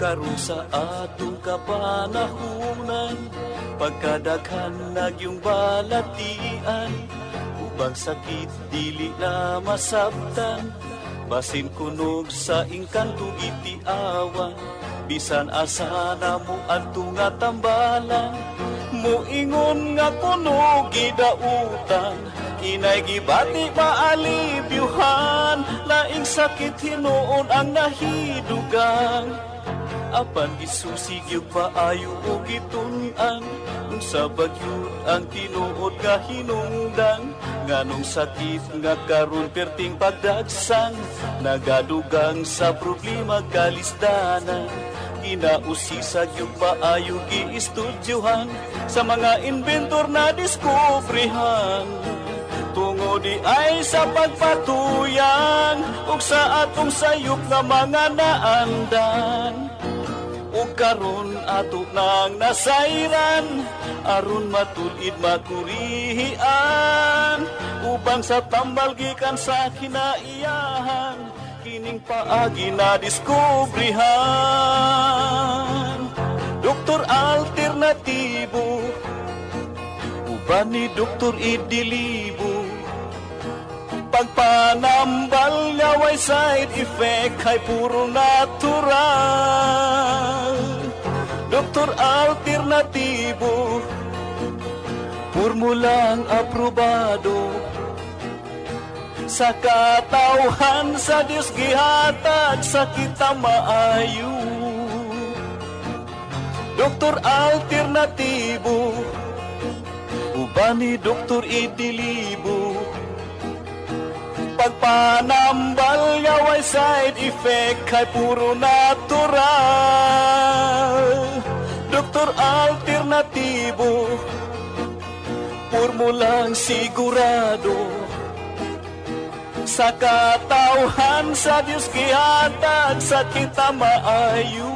karon sa atong kapanahunan, pagkadaghan nagyong balatian, ubang sakit dili na masabtan, basin kunog sa ingkanto itiawan, bisan asa na mo adto nga tambalan, muingon nga kunog gidautan, inay gibati maalibyuhan, laing sakit hinuon ang nahidugang, apan gisusig yung paayo o gitun-an, kung sa bagyod ang tinuod nga hinungdan, nganong sakit nga karon perting pagdagsang, nagadugang sa problema kalisdanan, ginausisag yung paayo giistudyohan, sa mga inventor na diskubrihan, tungo di ay sa pagpatuyan, ug sa atong sayop nga mga naandan, ug karon ato nang nasayran, aron matulid makurihian, ubang sa tambal gikan sa kinaiyahan, kining paagi na diskubrihan. Doktor alternatibo, uban ni Doktor Idilibo, pagpanambal nga way side effect ay puro natural. Doktor alternatibo, formulang aprobado, sa katawhan sa Diyos gihatag sa kita maayo. Doktor alternatibo, uban ni Doktor Idilibo, pagpanambal nga way side effect ay puro natural. Doktor alternatibo, formulang sigurado, sa katawhan sa Diyos gihatag sa kita maayo.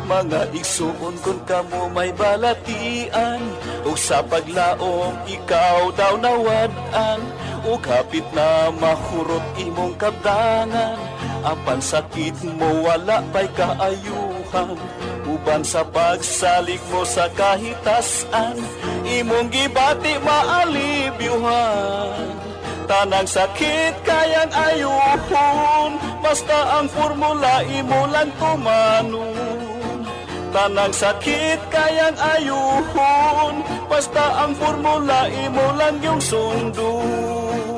Mga igsuon kung kamo may balatian, o sa paglaom ikaw daw nawad-an, o kapit na mahurot imong kabdangan, apan sakit mo wala pa'y kaayuhan, uban sa pagsalig mo sa kahitasan, imong gibati maalibyuhan, tanang sakit kayang ayuhon, basta ang formula imo lang tumanon. Tanang sakit kayang ayuhon, basta ang formula imo lang yung sundon.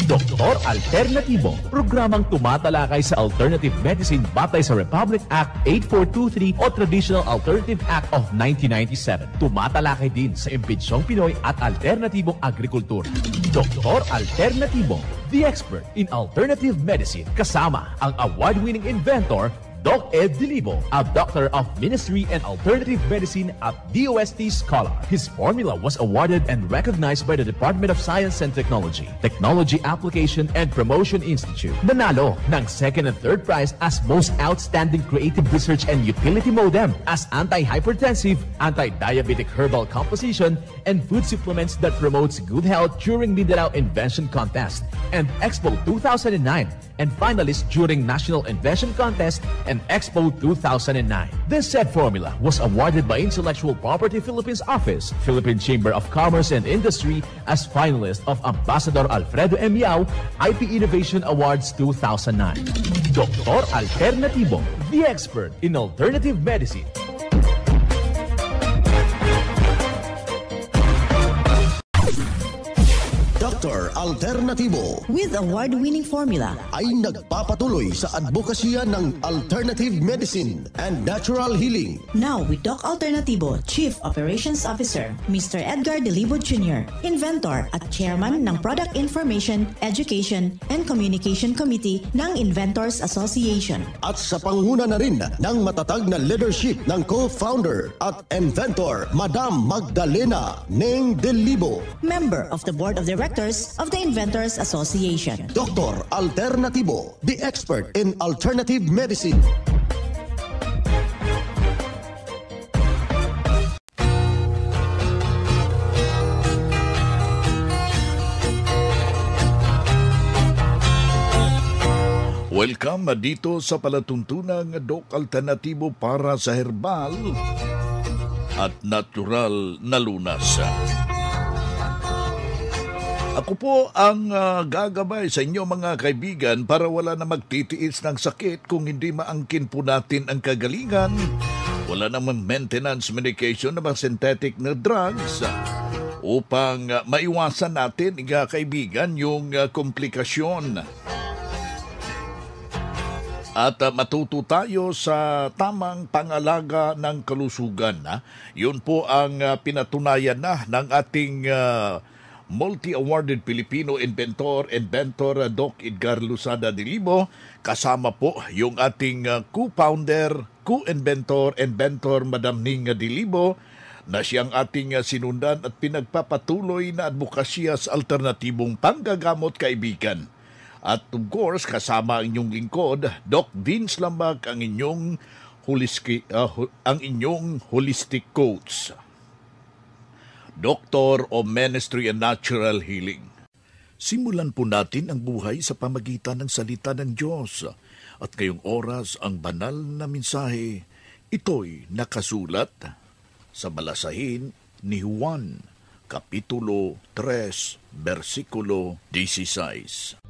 Doktor Alternatibo, programang tumatalakay sa alternative medicine batay sa Republic Act 8423 o Traditional Alternative Act of 1997. Tumatalakay din sa impinsyong Pinoy at alternatibong agrikultura. Doktor Alternatibo, the expert in alternative medicine, kasama ang award-winning inventor Doc Ed Dilibo, a doctor of ministry and alternative medicine at DOST Scholar. His formula was awarded and recognized by the Department of Science and Technology, Technology Application and Promotion Institute. Nanalo ng second and third prize as Most Outstanding Creative Research and Utility Modem, as Anti-Hypertensive, Anti-Diabetic Herbal Composition, and Food Supplements that Promotes Good Health during Mindanao Invention Contest and Expo 2009, and finalist during National Invention Contest and Expo 2009. This said formula was awarded by Intellectual Property Philippines Office, Philippine Chamber of Commerce and Industry as finalist of Ambassador Alfredo M. Yao IP Innovation Awards 2009. Doktor Alternatibo, the expert in alternative medicine. Dr. Alternatibo, with award-winning formula, ay nagpapatuloy sa advokasya ng alternative medicine and natural healing. Now with Doc Alternatibo, Chief Operations Officer, Mr. Edgar Dilibo Jr., inventor at chairman ng Product Information, Education, and Communication Committee ng Inventors Association. At sa pangunguna na rin ng matatag na leadership ng co-founder at inventor, Madam Magdalena Neng Dilibo, member of the Board of Directors of the Inventors Association. Dr. Alternatibo, the expert in alternative medicine. Welcome dito sa palatuntunang Doc Alternatibo para sa herbal at natural na lunas. Ako po ang gagabay sa inyo mga kaibigan para wala na magtitiis ng sakit kung hindi maangkin po natin ang kagalingan. Wala naman maintenance medication na mga synthetic na drugs upang maiwasan natin, mga kaibigan, yung komplikasyon. At matuto tayo sa tamang pangalaga ng kalusugan. Yun po ang pinatunayan na ng ating multi-awarded Filipino inventor Doc Edgar Lusada Dilibo, kasama po yung ating co-founder, co-inventor, Madam Ning Dilibo, na siyang ating sinundan at pinagpapatuloy na advokasya sa alternatibong panggagamot, kaibigan. At of course, kasama ang inyong lingkod, Doc Vince Lambag, ang inyong holistic coach. Doctor of Ministry and Natural Healing. Simulan po natin ang buhay sa pamagitan ng salita ng Diyos. At ngayong oras ang banal na mensahe, ito'y nakasulat sa balasahin ni Juan, Kapitulo 3, versikulo 16.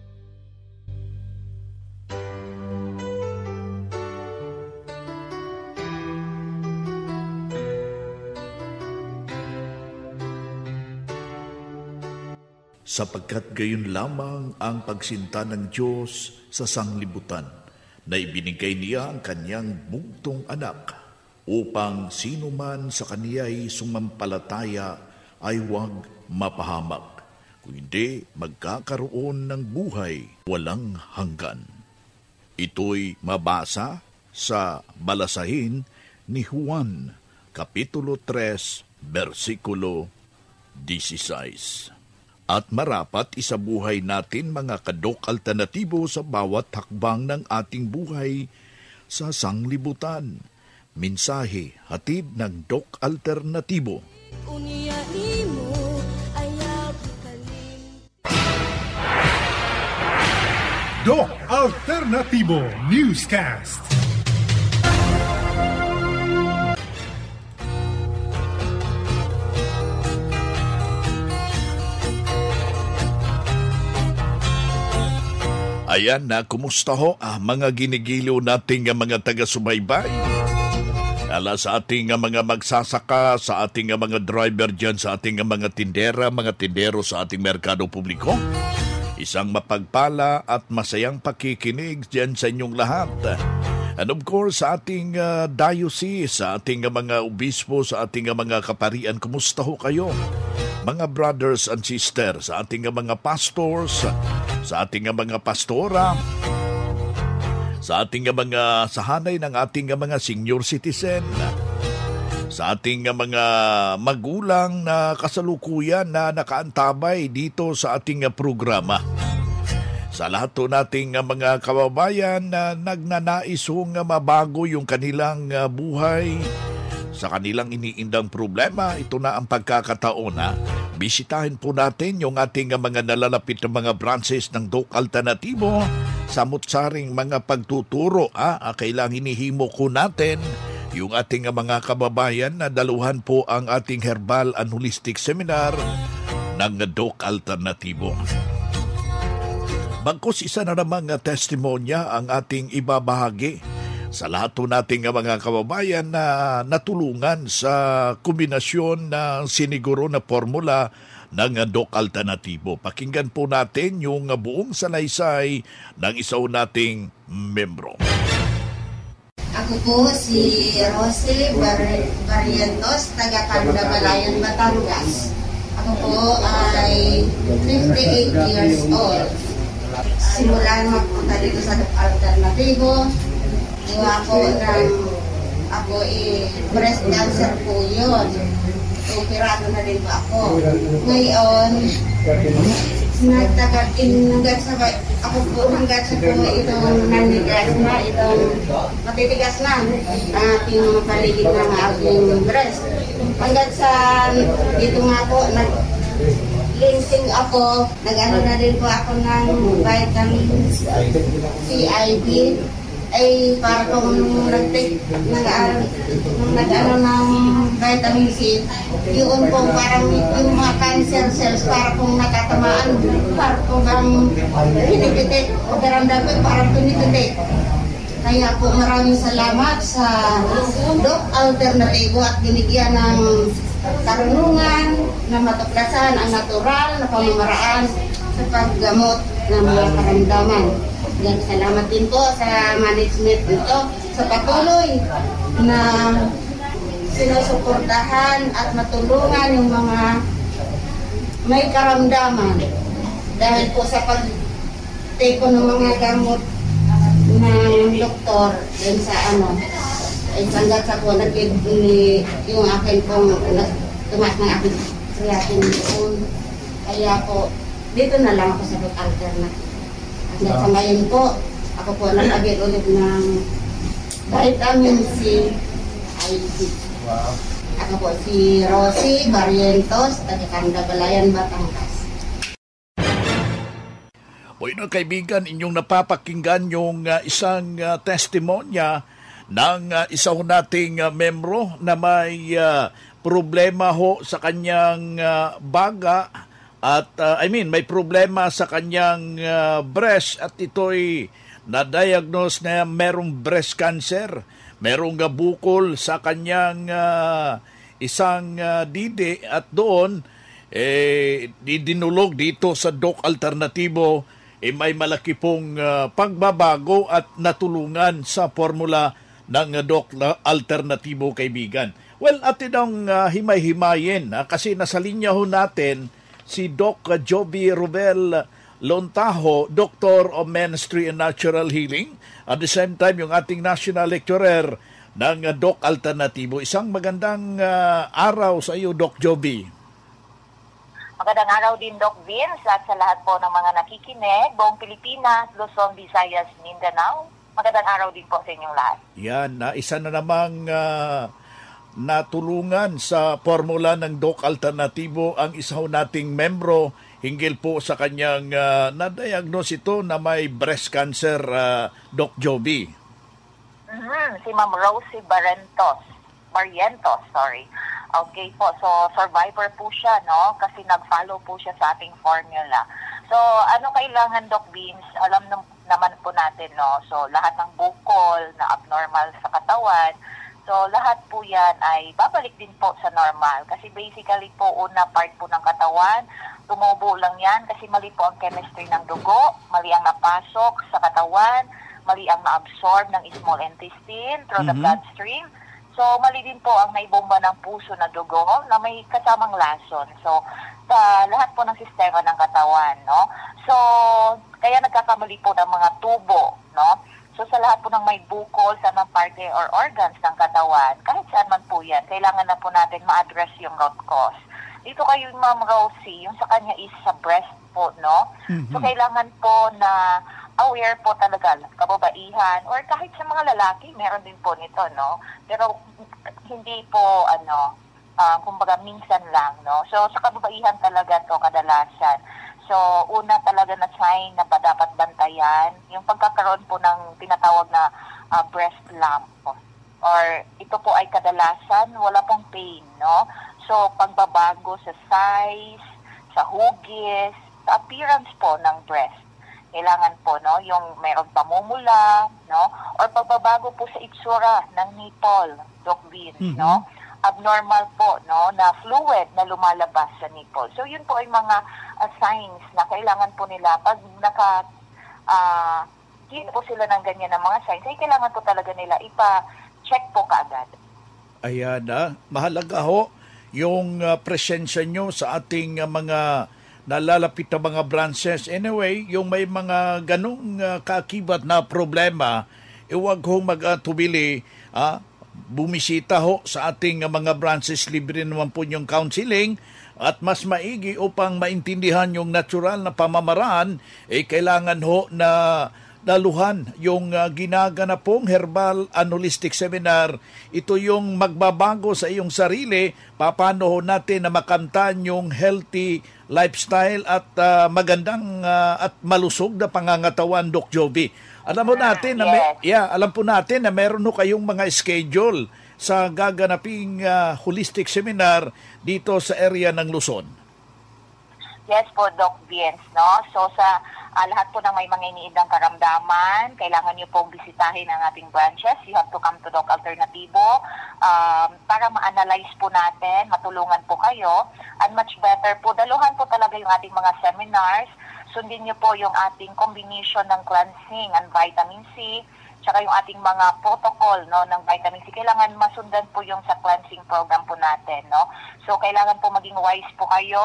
Sapagkat gayon lamang ang pagsinta ng Diyos sa sanglibutan, na ibinigay niya ang kanyang bugtong anak, upang sino man sa kaniya'y sumampalataya ay huwag mapahamak, kundi magkakaroon ng buhay walang hanggan. Ito'y mabasa sa balasahin ni Juan, Kapitulo 3, versikulo 16. At marapat isabuhay natin mga kadok alternatibo sa bawat hakbang ng ating buhay sa sanglibutan. Mensahe hatid ng Doc Alternatibo. Doc Alternatibo Newscast. Ayan na, kumusta ho mga ginigiliw nating mga taga-subaybay? Sa ating mga magsasaka, sa ating mga driver dyan, sa ating mga tindera, mga tindero sa ating merkado publiko. Isang mapagpala at masayang pakikinig dyan sa inyong lahat. And of course, sa ating diocese, sa ating mga obispo, sa ating mga kaparian, kumusta ho kayo? Mga brothers and sisters, sa ating mga pastors, sa ating mga pastora, sa ating mga sahanay ng ating mga senior citizen, sa ating mga magulang na kasalukuyan na nakaantabay dito sa ating programa. Sa lahat po nating mga kababayan na nagnanaisong mabago yung kanilang buhay, sa kanilang iniindang problema, ito na ang pagkakataon bisitahin po natin yung ating mga nalalapit na mga branches ng Doc Alternatibo, samot-saring mga pagtuturo. Kailang hinihimo ko natin yung ating mga kababayan na daluhan po ang ating Herbal and Holistic Seminar ng Doc Alternatibo. Bagkus isa na namang testimonya ang ating ibabahagi sa lahat po nating mga kababayan na natulungan sa kombinasyon ng siniguro na formula ng Doc Alternatibo. Pakinggan po natin yung buong salaysay ng isa nating membro. Ako po si Rose Barrientos, taga Calda-Balayan, Batangas. Ako po ay 58 years old. Simulan magpunta dito sa Doc Alternatibo. Ako breast cancer po yun. Operado na rin po ako. Ngayon, ako po hanggat sa po itong nanigas na, itong matitigas na ang ating mga paligid ng aking breast. Hanggat sa dito nga po, nag-cleansing ako, nag-ano na rin po ako ng vitamin CIB. Ay para kung nung nag-ano ng vitamin C, yun po parang yung mga cancer cells para kung nakatamaan, para kung pinipiti, o daramdam ko parang pinipiti. Kaya po maraming salamat sa Doc Alternatibo at binigyan ng karunungan na matuklasan ang natural na pamamaraan sa paggamot ng mga karamdaman. Dan salamat din po sa management nito sa patuloy na sinusuportahan at matulungan yung mga may karamdaman dahil po sa pag-take ng mga gamot ng doktor din sa ay hanggang sa po yung akin pong tumas ng aking creatinine doon. Kaya po dito na lang ako sa Doc Alternative. At sa ngayon po, ako po nag-abit ulit ng vitamin C IV. Wow. Ako po si Rosie Barrientos, taga Balayan, Batangas. O yun, kaibigan, inyong napapakinggan yung isang testimonya ng isa ho nating membro na may problema ho sa kanyang baga. At may problema sa kanyang breast at ito'y na-diagnose na merong breast cancer. Merong bukol sa kanyang isang didi at doon dinulog dito sa Doc Alternatibo may malaki pong pagbabago at natulungan sa formula ng Doc Alternatibo, kaibigan. Well, atin ang himay-himayin kasi nasa linya ho natin si Doc Joby Rubel Lontaho, Doctor of Ministry and Natural Healing. At the same time, yung ating National Lecturer ng Doc Alternatibo. Isang magandang araw sa iyo, Doc Joby. Magandang araw din, Doc Vince, at sa lahat po ng mga nakikinig, buong Pilipinas, Luzon, Visayas, Mindanao. Magandang araw din po sa inyong lahat. Yan, isa na namang natulungan sa formula ng Doc Alternatibo ang isa nating membro hinggil po sa kanyang na-diagnose ito na may breast cancer, Doc Joby. Si Ma'am Rosie Barrientos. Okay po, so survivor po siya, no? Kasi nag-follow po siya sa ating formula. So, ano kailangan, Doc Beans? Alam naman po natin, no? So, lahat ng bukol na abnormal sa katawan, so, lahat po yan ay babalik din po sa normal. Kasi basically po, una part po ng katawan, tumubo lang yan kasi mali po ang chemistry ng dugo, mali ang napasok sa katawan, mali ang na-absorb ng small intestine through the bloodstream. So, mali din po ang naibomba ng puso na dugo na may kasamang lason. So, sa lahat po ng sistema ng katawan, no? So, kaya nagkakamali po ng mga tubo, no? So sa lahat po ng may bukol sa mga parte or organs ng katawan, kahit saan man po yan, kailangan na po natin ma-address yung root cause. Dito kayo, Ma'am Rosie, yung sa kanya is sa breast po, no? So kailangan po na aware po talaga, kababaihan, or kahit sa mga lalaki, meron din po nito, no? Pero hindi po, kumbaga minsan lang, no? So sa kababaihan talaga to kadalasan. So, una talaga na sign na dapat bantayan, yung pagkakaroon po ng tinatawag na breast lump. Or ito po ay kadalasan, wala pong pain, no? So, pagbabago sa size, sa hugis, sa appearance po ng breast. Kailangan po, no, yung mayroong pamumula, no? Or pagbabago po sa itsura ng nipple, Doc Vince, no? Abnormal po, no, na fluid na lumalabas sa nipple. So, yun po ay mga signs na kailangan po nila pag nakita po sila ng ganyan na mga signs, ay kailangan po talaga nila ipa-check po kaagad. Ayan mahalaga ho yung presensya nyo sa ating mga nalalapit na mga branches. Anyway, yung may mga ganong kaakibat na problema, huwag hong mag-tubili, bumisita ho sa ating mga branches. Libre naman po yung counseling at mas maigi upang maintindihan yung natural na pamamaraan, kailangan ho na daluhan yung ginaganap pong Herbal and Holistic Seminar. Ito yung magbabago sa iyong sarili, paano natin na makamtan yung healthy lifestyle at magandang at malusog na pangangatawan, Doc Jovi. Alam mo natin na alam po natin na meron ho kayong mga schedule sa gaganaping holistic seminar dito sa area ng Luzon. Yes po, Doc Vince, no? So sa lahat po ng may mga iniindang karamdaman, kailangan niyo pong bisitahin ang ating branches. You have to come to Doc Alternativo para ma-analyze po natin, matulungan po kayo. And much better po, daluhan po talaga yung ating mga seminars. Sundin niyo po yung ating combination ng cleansing and vitamin C, tsaka yung ating mga protocol, no, ng vitamin C. Kailangan masundan po yung sa cleansing program po natin, no? So kailangan po maging wise po kayo,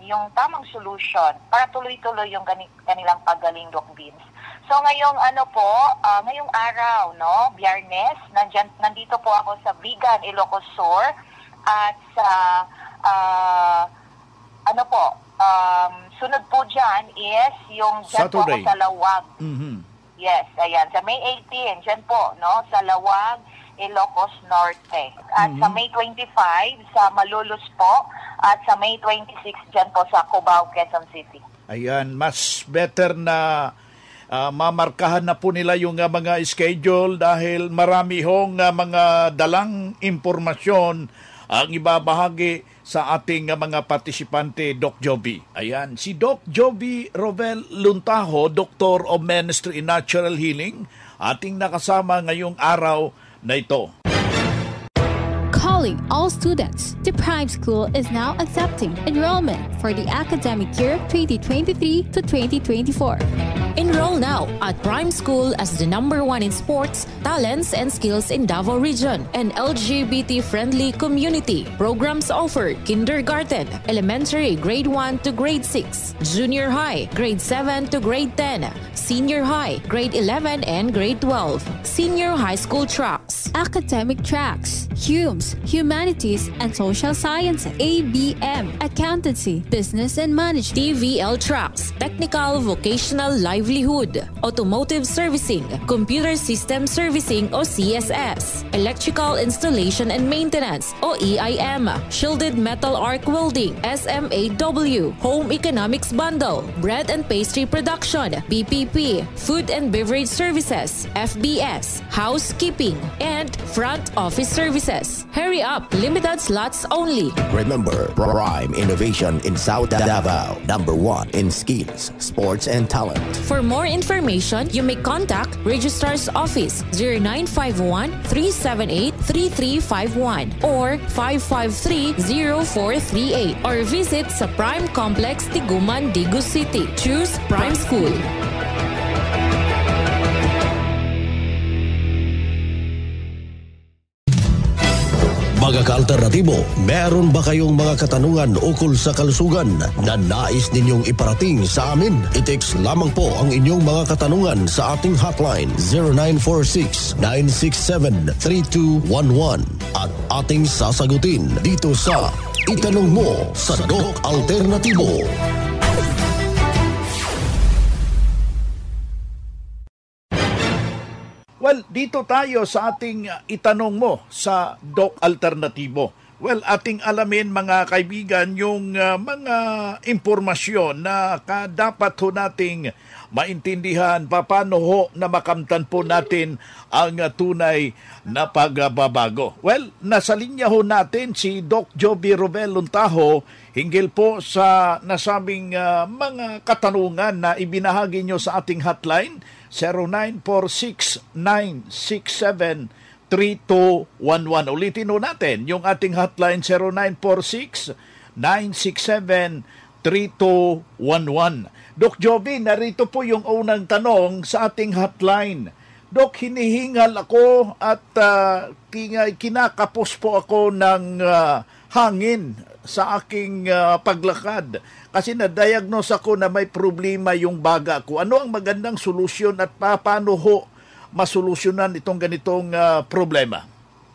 yung tamang solution para tuloy-tuloy yung kanilang paggaling, Doc Beans. So ngayong ngayong araw, no, Biyernes, nandito po ako sa Vegan Ilocos Sur at sa sunod po dyan is yung dyan po ako sa Lawag. Mm-hmm. Yes, ayan. Sa May 18, dyan po, no? Sa Lawag, Ilocos Norte. At sa May 25, sa Malolos po. At sa May 26, dyan po sa Cubao, Quezon City. Ayan, mas better na mamarkahan na po nila yung mga schedule dahil marami hong mga dalang impormasyon ang ibabahagi sa ating mga partisipante, Doc Jovi. Ayan, si Doc Jovi Rovel Luntaho, Doctor of Ministry in Natural Healing, ating nakasama ngayong araw na ito. Calling all students, the Prime School is now accepting enrollment for the academic year 2023 to 2024. Enroll now at Prime School as the #1 in sports, talents, and skills in Davao Region. An LGBT-friendly community. Programs offered: kindergarten, elementary, grade 1 to grade 6, junior high, grade 7 to grade 10, senior high, grade 11 and grade 12, senior high school tracks, academic tracks, HUMS, Humanities and Social Sciences, ABM, Accountancy, Business and Management, TVL tracks, technical, vocational, livelihood, automotive servicing, computer system servicing o CSS, electrical installation and maintenance o EIM, shielded metal arc welding, SMAW, home economics bundle, bread and pastry production, BPP, food and beverage services, FBS, housekeeping, and front office services. Hurry up, limited slots only. Remember, Prime Innovation in South Davao, #1 in skills, sports, and talent. For more information, you may contact Registrar's Office 0951-378-3351 or 553-0438 or visit sa Prime Complex, Tiguman, Digu City. Choose Prime School. Mga ka-alternatibo, meron ba kayong mga katanungan ukol sa kalusugan na nais ninyong iparating sa amin? I-text lamang po ang inyong mga katanungan sa ating hotline 0946-967-3211 at ating sasagutin dito sa Itanong Mo sa Doc Alternatibo. Well, dito tayo sa ating itanong mo sa Doc Alternatibo. Well, ating alamin mga kaibigan yung mga impormasyon na dapat ho nating maintindihan paano ho na makamtan po natin ang tunay na pagbabago. Well, nasa linya ho natin si Doc Jovi Rovel Luntaho hinggil po sa nasabing mga katanungan na ibinahagi nyo sa ating hotline 0946-967-3211. Ulitin ho natin yung ating hotline 0946-967-3211. Doc Jovi, narito po yung unang tanong sa ating hotline. Doc, hinihingal ako at kinakapos po ako ng hangin sa aking paglakad kasi na-diagnose ako na may problema yung baga ko. Ano ang magandang solusyon at paano ho masolusyonan itong ganitong problema?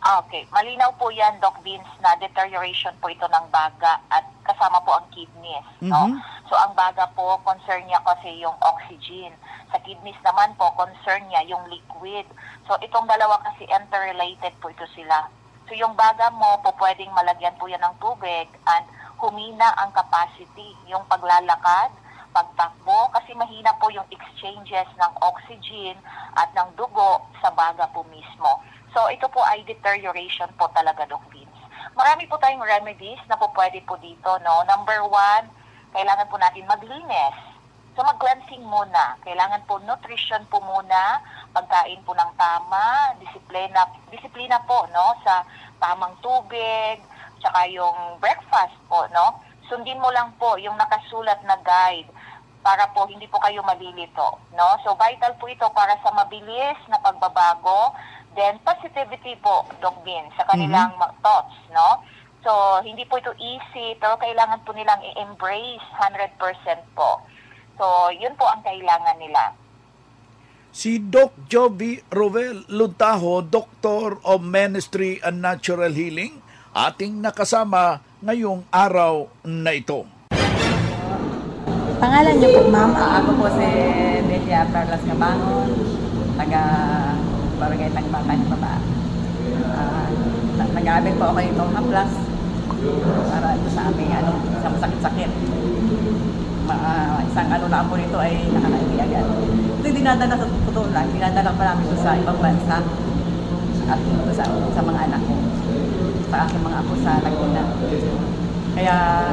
Okay, malinaw po yan, Doc Vince, na deterioration po ito ng baga at kasama po ang kidneys. No? So ang baga po, concern niya kasi yung oxygen. Sa kidneys naman po, concern niya yung liquid. So itong dalawa kasi interrelated po ito sila. So yung baga mo po pwedeng malagyan po yan ng tubig and humina ang capacity, yung paglalakad, pagtakbo, kasi mahina po yung exchanges ng oxygen at ng dugo sa baga po mismo. So ito po ay deterioration po talaga, Doc Vince. Marami po tayong remedies na po pwede po dito, no? Number 1, kailangan po natin maglinis. So mag-cleansing muna. Kailangan po nutrition po muna, pagkain po ng tama, disiplina po, no? Sa tamang tubig, tsaka yung breakfast po, no? Sundin mo lang po yung nakasulat na guide para po hindi po kayo malilito, no? So vital po ito para sa mabilis na pagbabago. Then, positivity po, Doc Bin, sa kanilang thoughts, no? So, hindi po ito easy, pero kailangan po nilang i-embrace 100% po. So, yun po ang kailangan nila. Si Doc Joby Rovel Luntaho, Doctor of Ministry and Natural Healing, ating nakasama ngayong araw na ito. Pangalan niyo po, ma'am? Ako po si Delia Perlas Cabangon, taga Barangay Tagbakan, Baba. Nag-aabil po ako itong haplas para ito sa aming isang sakit-sakit. Isang lang po nito ay nakakaibig agad. Ito dinadala sa totoo lang, dinadala pa namin ito sa ibang bansa at ito sa mga anak ko, sa aking mga apo sa Laguna. Kaya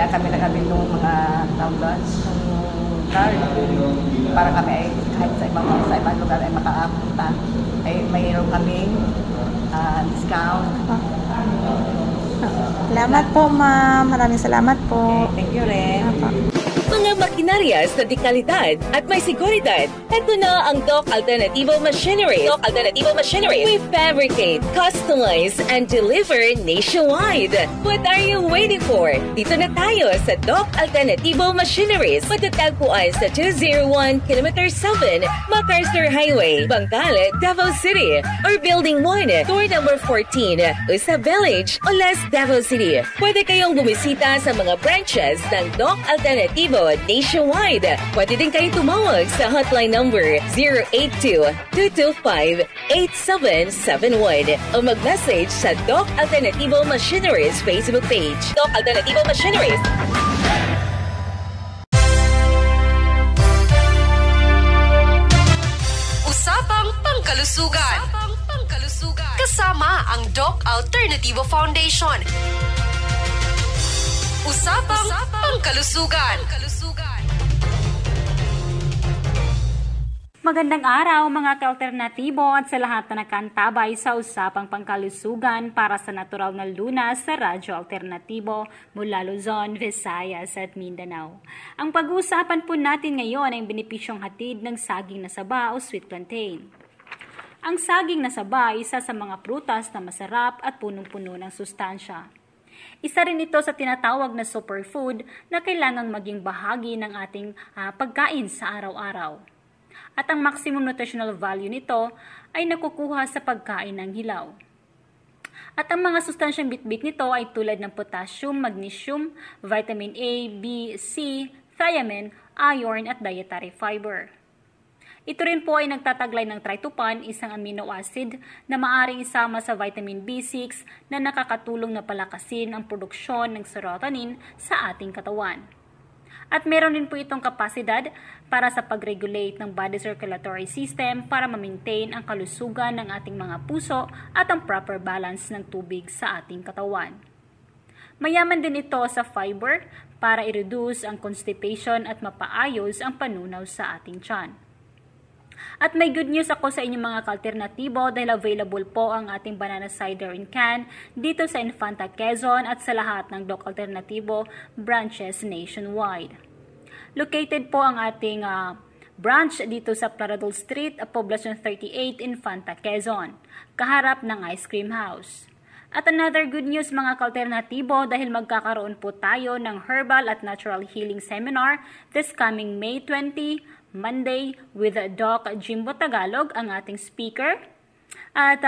kami nag-abil ng mga downloads, card, para kami ay kahit sa ibang lugar ay makaapunta, ay mayroon kaming discount. Salamat po, ma'am. Maraming salamat po. Okay, thank you rin. Mga makinarias na dekalidad at may seguridad. Ito na ang Doc Alternativo Machinery. Doc Alternativo Machinery. We fabricate, customize, and deliver nationwide. What are you waiting for? Dito na tayo sa Doc Alternativo Machineries. Matatagpuan sa 201 km 7 MacArthur Highway, Bangkal, Davao City. Or Building 1, Door number 14, Usa Village, Olas, Davao City. Pwede kayong bumisita sa mga branches ng Doc Alternativo nationwide. Pwede din kayo tumawag sa hotline number 082-225-8771 o mag-message sa Doc Alternativo Machineries Facebook page. Doc Alternativo Machineries. Usapang Pangkalusugan. Kasama ang Doc Alternativo Foundation. Usapang Pangkalusugan. Magandang araw mga ka-alternatibo at sa lahat na nakantabay sa Usapang Pangkalusugan para sa natural na lunas sa Radyo Alternatibo mula Luzon, Visayas at Mindanao. Ang pag-uusapan po natin ngayon ay benepisyong hatid ng saging na saba o sweet plantain. Ang saging na saba ay isa sa mga prutas na masarap at punong-puno ng sustansya. Isa rin ito sa tinatawag na superfood na kailangang maging bahagi ng ating pagkain sa araw-araw. At ang maximum nutritional value nito ay nakukuha sa pagkain ng hilaw. At ang mga sustansyang bitbit nito ay tulad ng potassium, magnesium, vitamin A, B, C, thiamine, iron at dietary fiber. Ito rin po ay nagtataglay ng tryptophan, isang amino acid na maaring isama sa vitamin B6 na nakakatulong na palakasin ang produksyon ng serotonin sa ating katawan. At meron din po itong kapasidad para sa pag-regulate ng body circulatory system para ma-maintain ang kalusugan ng ating mga puso at ang proper balance ng tubig sa ating katawan. Mayaman din ito sa fiber para i-reduce ang constipation at mapaayos ang panunaw sa ating tiyan. At may good news ako sa inyong mga ka-alternatibo dahil available po ang ating banana cider in can dito sa Infanta Quezon at sa lahat ng Doc Alternativo branches nationwide. Located po ang ating branch dito sa Plaradol Street, Poblacion 38, Infanta Quezon, kaharap ng Ice Cream House. At another good news mga ka-alternatibo dahil magkakaroon po tayo ng Herbal at Natural Healing Seminar this coming May 20, Monday with Doc Jimbo Tagalog, ang ating speaker. At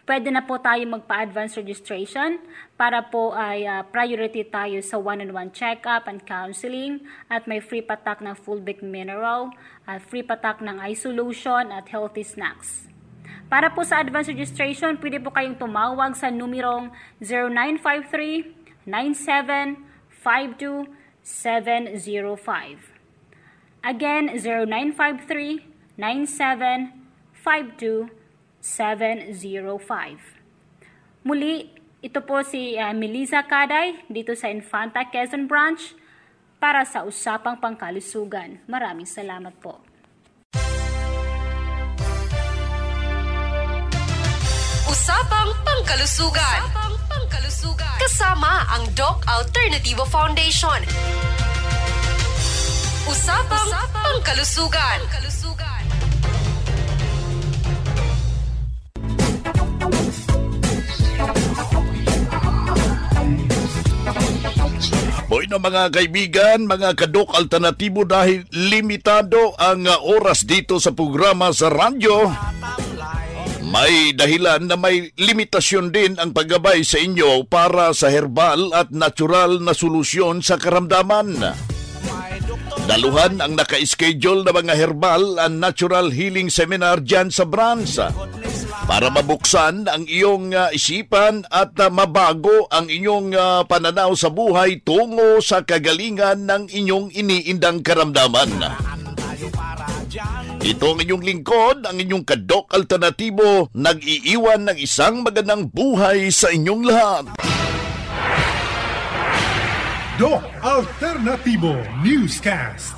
pwede na po tayo magpa-advance registration para po ay priority tayo sa one-on-one check-up and counseling at may free patak ng fulvic mineral, at free patak ng eye solution at healthy snacks. Para po sa advance registration, pwede po kayong tumawag sa numerong 0953-9752-705. Again, 0953-9752-705. Muli, ito po si Melissa Caday dito sa Infanta Quezon Branch para sa Usapang Pangkalusugan. Maraming salamat po. Usapang Pangkalusugan. Kasama ang Doc Alternativo Foundation. Usapang Pangkalusugan. Boy na mga kaibigan, mga kadok alternatibo, dahil limitado ang oras dito sa programa sa radyo, may dahilan na may limitasyon din ang paggabay sa inyo para sa herbal at natural na solusyon sa karamdaman. Daluhan ang naka-schedule na mga herbal and natural healing seminar dyan sa branch para mabuksan ang iyong isipan at mabago ang inyong pananaw sa buhay tungo sa kagalingan ng inyong iniindang karamdaman. Ito ang inyong lingkod, ang inyong kadok alternatibo, nag-iiwan ng isang magandang buhay sa inyong lahat. Doc Alternativo Newscast.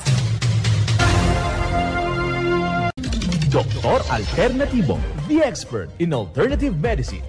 Doktor Alternativo, the expert in alternative medicine.